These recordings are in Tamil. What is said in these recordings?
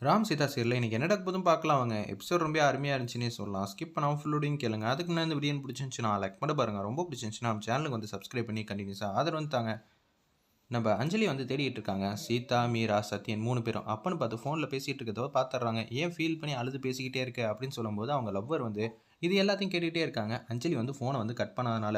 ராம் சீதா சீரியல் இன்னைக்கு என்ன நடக்குதுன்னு பார்க்கலாம் வாங்க. எபிசோட் ரொம்ப அருமையாக இருந்துச்சுன்னே சொல்லலாம். ஸ்கிப் பண்ணாமல் ஃபுல்லோடையும் கேளுங்க. அதுக்கு முன்னாடி இந்த வீடியோ பிடிச்சிருந்துச்சுன்னா லைக் பண்ண பாருங்க. ரொம்ப பிடிச்சிருந்துச்சுன்னா நம்ம சேனலுக்கு வந்து சப்ஸ்கிரைப் பண்ணி கண்டினியூஸாக ஆதரவு வந்து தாங்க. நம்ம அஞ்சலி வந்து தேடிட்டு இருக்காங்க. சீதா, மீரா, சத்யன் 3 பேரும். அப்பன்னு பார்த்து ஃபோனில் பேசிகிட்டு இருக்கிறத பார்த்துடுறாங்க. ஏன் ஃபீல் பண்ணி அழுது பேசிக்கிட்டே இருக்க அப்படின்னு சொல்லும்போது அவங்க லவ்வர் வந்து இது எல்லாத்தையும் கேட்டுக்கிட்டே இருக்காங்க. அஞ்சலி வந்து ஃபோனை வந்து கட் பண்ணாதனால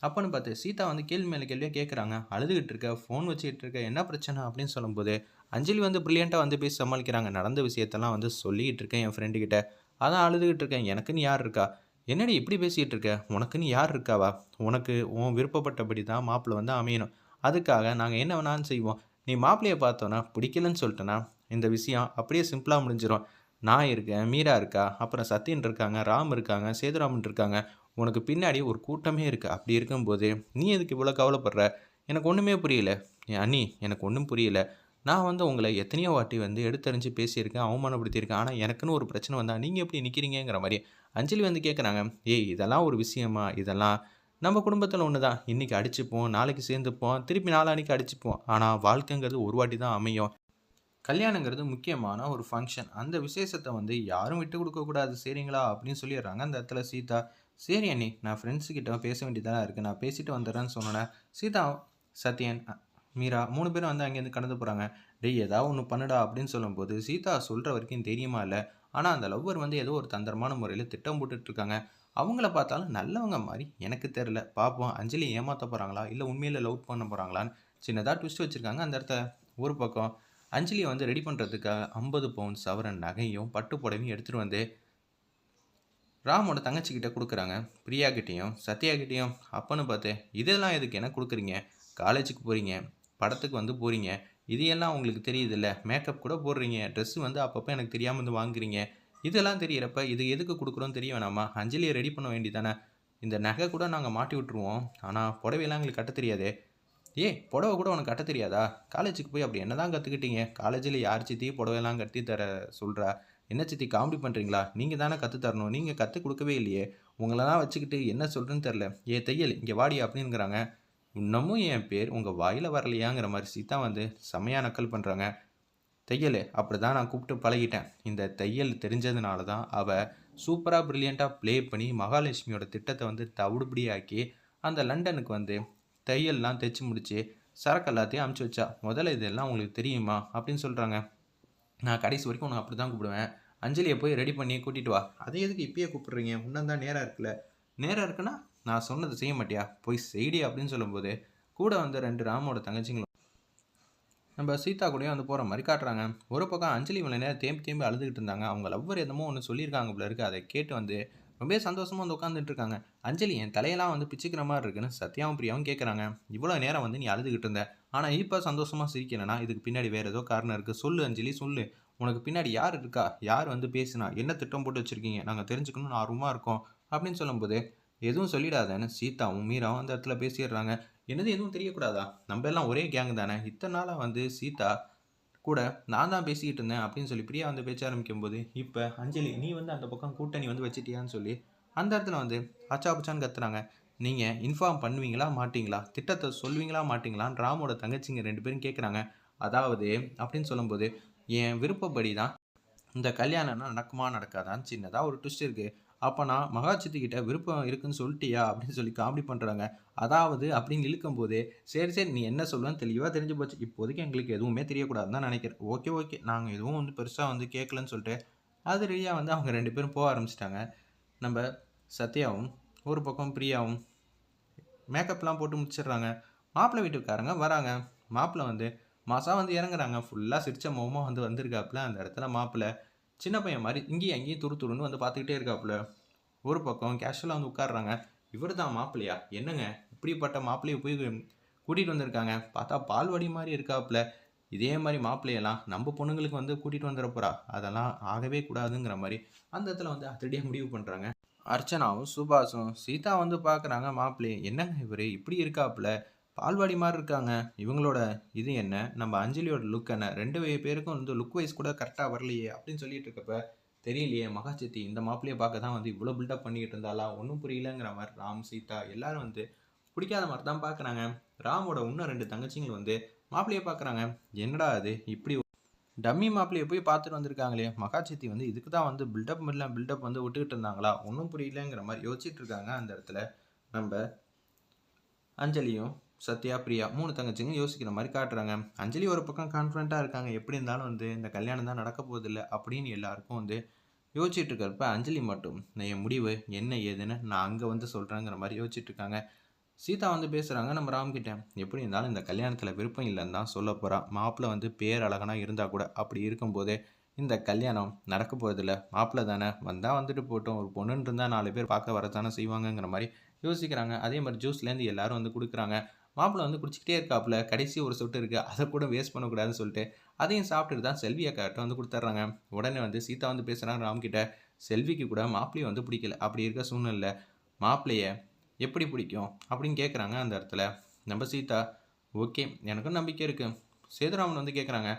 அப்பன்னு பார்த்து சீதா வந்து கேள்வி மேலே கேள்வியாக கேட்குறாங்க. அழுதுகிட்டு இருக்க, ஃபோன் வச்சுக்கிட்டு இருக்க, என்ன பிரச்சனை அப்படின்னு சொல்லும்போது அஞ்சலி வந்து ப்ரில்லியண்ட்டாக வந்து பேசி சமாளிக்கிறாங்க. நடந்த விஷயத்தெல்லாம் வந்து சொல்லிக்கிட்டு இருக்கேன் என் ஃப்ரெண்டு கிட்ட. அதான் அழுதுகிட்டு இருக்கேன். எனக்குன்னு யார் இருக்கா? என்னடி இப்படி பேசிகிட்டு இருக்க? உனக்குன்னு யார் இருக்காவா? உனக்கு உன் விருப்பப்பட்டபடி தான் மாப்பிள்ளை வந்து அமையணும். அதுக்காக நாங்கள் என்ன வேணாலும் செய்வோம். நீ மாப்பிள்ளையை பார்த்தோன்னா பிடிக்கலன்னு சொல்லிட்டேன்னா இந்த விஷயம் அப்படியே சிம்பிளாக முடிஞ்சிடும். நான் இருக்கேன், மீரா இருக்கா, அப்புறம் சத்யன் இருக்காங்க, ராம் இருக்காங்க, சேதுராமன் இருக்காங்க. உனக்கு பின்னாடி ஒரு கூட்டமே இருக்கு. அப்படி இருக்கும்போது நீ எதுக்கு இவ்வளோ கவலைப்படுற? எனக்கு ஒன்றுமே புரியல. அண்ணி எனக்கு ஒன்றும் புரியல. நான் வந்து உங்கள எத்தனையோ வாட்டி வந்து எடுத்தெறிஞ்சு பேசியிருக்கேன், அவமானப்படுத்தியிருக்கேன். ஆனா எனக்குன்னு ஒரு பிரச்சனை வந்தா நீங்க எப்படி நிக்கிறீங்கங்கிற மாரி அஞ்சலி வந்து கேட்குறாங்க. ஏய் இதெல்லாம் ஒரு விஷயமா? இதெல்லாம் நம்ம குடும்பத்தில ஒண்ணு தான். இன்னைக்கு அடிச்சுப்போம், நாளைக்கு சேர்ந்துப்போம், திருப்பி நாளான்னைக்கு அடிச்சுப்போம். ஆனா வாழ்க்கைங்கிறது ஒரு வாட்டி தான் அமையும். கல்யாணங்கிறது முக்கியமான ஒரு ஃபங்ஷன். அந்த விசேஷத்த வந்து யாரும் விட்டுக் குடுக்கக்கூடாது சரிங்களா? அப்படின்னு சொல்லிடுறாங்க. அந்த இடத்துல சீதா, சரி அண்ணி நான் ஃப்ரெண்ட்ஸ் கிட்ட பேச வேண்டியதெல்லாம் இருக்கு. நான் பேசிட்டு வந்துடுறேன்னு சொன்னோனே, சீதா, சத்யன், மீரா 3 பேரும் வந்து அங்கேருந்து கடந்து போறாங்க. டேய் ஏதாவது ஒண்ணு பண்ணுடா அப்படின்னு சொல்லும்போது, சீதா சொல்ற வரைக்கும் தெரியுமா இல்ல. ஆனா அந்த லவ்வர் வந்து ஏதோ ஒரு தந்திரமான முறையில திட்டம் போட்டுட்டு இருக்காங்க. அவங்கள பார்த்தாலும் நல்லவங்க மாரி எனக்கு தெரியல. பார்ப்போம் அஞ்சலி ஏமாத்த போறாங்களா? இல்ல உண்மையில லவ் பண்ண போறாங்களான்னு சின்னதா ட்விஸ்ட் வச்சிருக்காங்க அந்த இடத்துல. ஒரு பக்கம் அஞ்சலியை வந்து ரெடி பண்ணுறதுக்காக 50 பவுன் சவரன் நகையும் பட்டு புடவையும் எடுத்துகிட்டு வந்து ராமோட தங்கச்சிக்கிட்ட கொடுக்குறாங்க. பிரியா கிட்டேயும் சத்யா கிட்டேயும். அப்பன்னு பார்த்து இதெல்லாம் எதுக்கு எனக்கு கொடுக்குறீங்க? காலேஜுக்கு போகிறீங்க, படத்துக்கு வந்து போகிறீங்க, இது எல்லாம் உங்களுக்கு தெரியுதுல்ல, மேக்கப் கூட போடுறீங்க, ட்ரெஸ் வந்து அப்பப்போ எனக்கு தெரியாமல் வந்து வாங்குறீங்க. இதெல்லாம் தெரியறப்ப இது எதுக்கு கொடுக்குறோன்னு தெரிய வேணாமா? அஞ்சலியை ரெடி பண்ண வேண்டியதானே. இந்த நகை கூட நாங்கள் மாட்டி விட்டுருவோம். ஆனால் புடவையெல்லாம் எங்களுக்கு கட்ட தெரியாதே. ஏய் புடவை கூட உனக்கு கட்ட தெரியாதா? காலேஜுக்கு போய் அப்படி என்னதான் கற்றுக்கிட்டீங்க? காலேஜில் யார் சித்தி புடவைலாம் கட்டி தர சொல்கிறா? என்ன சித்தி காமெடி பண்ணுறீங்களா? நீங்கள் தானே கற்று தரணும். நீங்கள் கற்றுக் கொடுக்கவே இல்லையே. உங்களெல்லாம் வச்சுக்கிட்டு என்ன சொல்கிறேன்னு தெரில. ஏ தையல் இங்கே வாடி அப்படிங்கிறாங்க. இன்னமும் என் பேர் உங்கள் வாயில் வரலையாங்கிற மாதிரி சீதா வந்து செம்மையாக நக்கல் பண்ணுறாங்க. தையல் அப்படி தான் நான் கூப்பிட்டு பழகிட்டேன். இந்த தையல் தெரிஞ்சதுனால தான் அவள் சூப்பராக ப்ரில்லியண்ட்டாக ப்ளே பண்ணி மகாலட்சுமியோட திட்டத்தை வந்து தவிடுபடியாக்கி அந்த லண்டனுக்கு வந்து தையல்லாம் தைச்சு முடிச்சு சரக்கு எல்லாத்தையும் அமுச்சு வச்சா. முதல்ல இதெல்லாம் உங்களுக்கு தெரியுமா அப்படின்னு சொல்கிறாங்க. நான் கடைசி வரைக்கும் உன்னை அப்படி தான் கூப்பிடுவேன். அஞ்சலியை போய் ரெடி பண்ணி கூட்டிகிட்டு வா. அதை எதுக்கு இப்பயே கூப்பிடுறீங்க? இன்னும் தான் நேரம் இருக்குல்ல. நேரம் இருக்குன்னா நான் சொன்னதை செய்ய மாட்டியா? போய் செய்டி அப்படின்னு சொல்லும்போது கூட வந்து 2 ராமோட தங்கச்சிங்களும் நம்ம சீதா கூடயும் வந்து போகிற மாதிரி காட்டுறாங்க. ஒரு பக்கம் அஞ்சலி இவ்வளோ நேரம் தேம்பி தேம்பி அழுதுகிட்டு இருந்தாங்க. அவங்க லவ்வர் என்னமோ ஒன்று சொல்லியிருக்காங்க போல இருக்கு. அதை கேட்டு வந்து ரொம்பவே சந்தோஷமாக வந்து உட்காந்துட்டு இருக்காங்க. அஞ்சலி என் தலையெல்லாம் வந்து பிச்சுக்கிற மாதிரி இருக்குன்னு சத்யாவும் பிரியாவும் கேட்குறாங்க. இவ்வளோ நேரம் வந்து நீ அழுதுகிட்டு இருந்த, ஆனால் இப்போ சந்தோஷமாக சிரிக்கிறேன்னா இதுக்கு பின்னாடி வேறு ஏதோ காரணம் இருக்குது. சொல்லு அஞ்சலி சொல்லு. உனக்கு பின்னாடி யார் இருக்கா? யார் வந்து பேசுனா? என்ன திட்டம் போட்டு வச்சுருக்கீங்க? நாங்கள் தெரிஞ்சுக்கணும்னு ஆர்வமாக இருக்கோம் அப்படின்னு சொல்லும்போது எதுவும் சொல்லிடாதேன்னு சீதாவும் மீராவும் அந்த இடத்துல பேசிடுறாங்க. என்னது எதுவும் தெரியக்கூடாதா? நம்ம எல்லாம் ஒரே கேங் தானே. இத்தனை நாளாக வந்து சீதா கூட நான் தான் பேசிக்கிட்டு இருந்தேன் அப்படின்னு சொல்லி பிரியா வந்து பேச்ச ஆரம்பிக்கும்போது, இப்போ அஞ்சலி நீ வந்து அந்த பக்கம் கூட்டணி வந்து வச்சிட்டியான்னு சொல்லி அந்த இடத்துல வந்து அச்சா புச்சான்னு கத்துறாங்க. நீங்கள் இன்ஃபார்ம் பண்ணுவீங்களா மாட்டீங்களா? திட்டத்தை சொல்வீங்களா மாட்டீங்களான்னு ராமோட தங்கச்சிங்க 2 பேரும் கேட்குறாங்க. அதாவது அப்படின்னு சொல்லும்போது என் விருப்பப்படி தான் இந்த கல்யாணம்னா நடக்குமா நடக்காதான்னு சின்னதா ஒரு ட்விஸ்ட் இருக்கு. அப்ப நான் மகாசித்தி கிட்ட விருப்பம் இருக்குன்னு சொல்ட்டியா? அப்படின்னு சொல்லி காமெடி பண்றாங்க. அதாவது அப்படின்னு இழுக்கும்போதே, சரி, சரி நீ என்ன சொல்லுவேன்னு தெளிவா தெரிஞ்சு போச்சு. இப்போதைக்கு எங்களுக்கு எதுவுமே தெரியக்கூடாதுன்னு தான் நினைக்கிறேன். Okay, okay. நாங்க எதுவும் வந்து பெருசா வந்து கேட்கலன்னு சொல்லிட்டு, அது ரீதியா வந்து அவங்க 2 பேரும் போக ஆரம்பிச்சுட்டாங்க. நம்ப சத்யாவும், ஒரு பக்கம் பிரியாவும் மேக்கப்லாம் போட்டு முடிச்சிடுறாங்க. மாப்பிள்ளை வீட்டுக்காரங்க வராங்க. மாப்பிள்ளை வந்து மாசா வந்து இறங்குறாங்க. ஃபுல்லா சிரிச்ச முகமா வந்து வந்திருக்காப்புல. அந்த இடத்துல மாப்பிள்ளை சின்ன பையன் மாரி இங்கேயும் அங்கேயும் துரு துருன்னு வந்து பார்த்துக்கிட்டே இருக்காப்புல. ஒரு பக்கம் கேஷுவலா வந்து உட்கார்றாங்க. இவரு தான் மாப்பிள்ளையா? என்னங்க இப்படிப்பட்ட மாப்பிள்ளைய போய் கூட்டிட்டு வந்திருக்காங்க. பார்த்தா பால்வாடி மாரி இருக்காப்புல. இதே மாரி மாப்பிள்ளையெல்லாம் நம்ம பொண்ணுங்களுக்கு வந்து கூட்டிட்டு வந்துற போறா. அதெல்லாம் ஆகவே கூடாதுங்கிற மாரி அந்த இடத்துல வந்து அதிரடியா முடிவு பண்றாங்க. அர்ச்சனாவும், சுபாஷும் சீதா வந்து பார்க்குறாங்க மாப்பிள்ளைய. என்னங்க இவரு இப்படி இருக்காப்புல? பால்வாடி மாரி இருக்காங்க. இவங்களோட இது என்ன? நம்ம அஞ்சலியோட லுக் என்ன? 2 பேருக்கும் வந்து லுக் வைஸ் கூட கரெக்ட்டா வரலையே! அப்படின்னு சொல்லிட்டு இருக்கப்ப, தெரியலையே மகாசித்தி இந்த மாப்பிள்ளைய பார்க்க தான் வந்து இவ்வளோ பில்டப் பண்ணிக்கிட்டு இருந்தாளா? ஒண்ணும் புரியலங்கிற மாரி ராம், சீதா எல்லாரும் வந்து பிடிக்காத மாரி தான் பார்க்குறாங்க. ராமோட இன்னும் 2 தங்கச்சிங்களும் வந்து மாப்பிள்ளைய பார்க்குறாங்க. என்னடா இது இப்படி டம்மி மாப்பிள்ளைய போய் பார்த்துட்டு வந்திருக்காங்களே! மகாசித்தி வந்து இதுக்கு தான் வந்து பில்டப் மேல பில்டப் வந்து விட்டுக்கிட்டு இருந்தாங்களா? ஒண்ணும் புரியலங்கிற மாரி யோசிச்சுட்டு இருக்காங்க அந்த இடத்துல. நம்ப அஞ்சலியும், சத்யா, பிரியா 3 தங்கச்சிங்களும் யோசிக்கிற மாரி காட்டுறாங்க. அஞ்சலி ஒரு பக்கம் கான்ஃபிடென்ட்டா இருக்காங்க. எப்படி இருந்தாலும் வந்து இந்த கல்யாணம் தான் நடக்க போதில்ல அப்படின்னு எல்லாருக்கும் வந்து யோசிச்சுட்டு இருக்கிறப்ப, அஞ்சலி மட்டும் என் முடிவு என்ன ஏதுன்னு நான் அங்க வந்து சொல்றேங்கிற மாரி யோசிச்சுட்டு இருக்காங்க. சீதா வந்து பேசுறாங்க நம்ம ராம்கிட்ட. எப்படி இருந்தாலும் இந்த கல்யாணத்துல விருப்பம் இல்லன்னு தான் சொல்லப் போறா. மாப்பிள வந்து பேரழகனா இருந்தா கூட, அப்படி இருக்கும்போதே இந்த கல்யாணம் நடக்க போறதில்ல. மாப்பிள தானே வந்தா வந்துட்டு போட்டும். ஒரு பொண்ணுன்னு இருந்தா 4 பேர் பார்க்க வரத்தானே செய்வாங்கங்கிற மாரி யோசிக்கிறாங்க. அதே மாரி ஜூஸ்லேருந்து எல்லாரும் வந்து குடுக்குறாங்க. மாப்பிள வந்து குடிச்சுக்கிட்டே இருக்காப்புல. கடைசி ஒரு சொட்டு இருக்கு. அத கூட வேஸ்ட் பண்ணக்கூடாதுன்னு சொல்லிட்டு, அதையும் சாப்பிட்டுட்டு தான் செல்வி அக்காட்ட வந்து குடுத்துர்றாங்க. உடனே வந்து சீதா வந்து பேசுறாங்க ராம்கிட்ட. செல்விக்கு கூட மாப்பிளைய வந்து பிடிக்கல. அப்படி இருக்க சூழ்நிலையில மாப்பிளைய எப்படி பிடிக்கும்? அப்படின்னு கேட்குறாங்க அந்த இடத்துல. நம்ம சீதா, ஓகே எனக்கும் நம்பிக்கை இருக்கு. சேதுராமன் வந்து கேட்குறாங்க,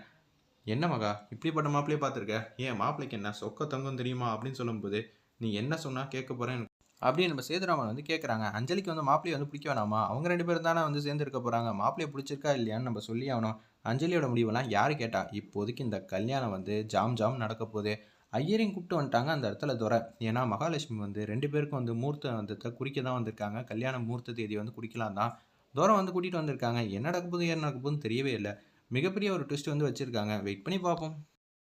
"என்ன மகா இப்படிப்பட்ட மாப்பிள்ளைய பார்த்துருக்க? ஏன் மாப்பிள்ளைக்கு என்ன சொக்க தங்கம் தெரியுமா?" அப்படின்னு சொல்லும்போது, "நீ என்ன சொன்னா கேட்க போறேன்." அப்படின்னு நம்ம சேதுராமன் வந்து கேட்குறாங்க. அஞ்சலிக்கு வந்து மாப்பிள்ளைய வந்து பிடிக்க வேணாமா? அவங்க 2 பேரும் தானே வந்து சேர்ந்து இருக்க போறாங்க. மாப்பிள்ளைய பிடிச்சிருக்கா இல்லையான்னு நம்ம சொல்லியே ஆகணும். அஞ்சலியோட முடிவெல்லாம் யாரு கேட்டா? இப்போதைக்கு இந்த கல்யாணம் வந்து ஜாம் ஜாம் நடக்க போது. ஐயரையும் கூப்பிட்டு வந்துட்டாங்க அந்த இடத்துல துரை. ஏன்னா மகாலட்சுமி வந்து 2 பேருக்கும் வந்து முகூர்த்தத்த குறிக்க தான் வந்திருக்காங்க. கல்யாண முகூர்த்த தேதிய வந்து குறிக்கலாம் தான். துரை வந்து கூட்டிட்டு வந்திருக்காங்க. என்ன நடக்க போகுது, ஏது நடக்க போகுதுன்னு தெரியவே இல்ல. மிகப்பெரிய ஒரு ட்விஸ்ட் வந்து வச்சிருக்காங்க. வெயிட் பண்ணி பார்ப்போம்.